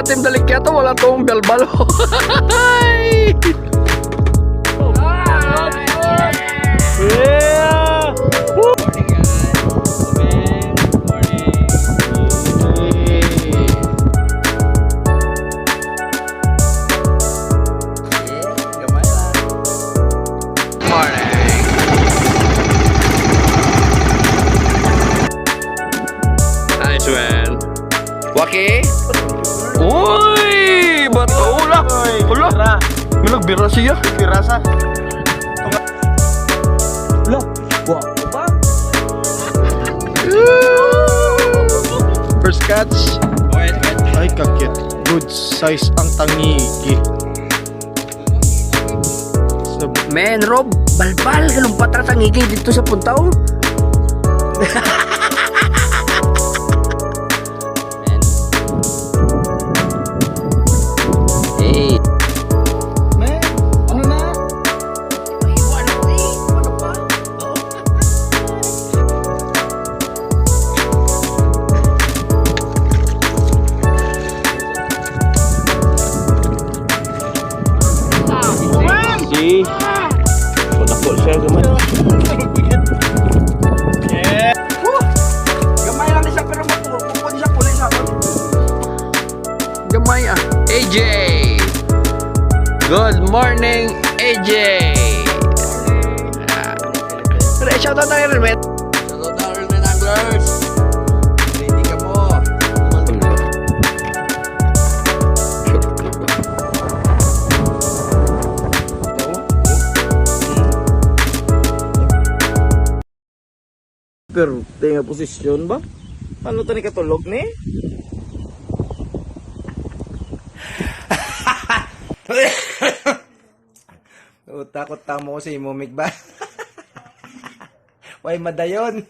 Team Dalikyato, wala tong balbalo. Yeah! Woo! Nice man. Waki? Uy! Bato ula! Ula! May nagbira siya. Bira sa. Ula! Wapo ba? First catch. Ay, kakit. Good size ang tangigi. Men, Rob, balbal, galumpat na tangiging dito sa puntaw. Hey. Men, ano na? Si. Dako siya gamay. Gamay lang siya pero mapupod siya pulis ako. Gamay ah. AJ. Good morning, AJ. Shout out tayo rin, men. Shoutout na rin anglers. Ready ka po. Pero tinga posisyon ba? Ano tani katulog ni? Takot tamo ko sa imumig ba? Way madayon.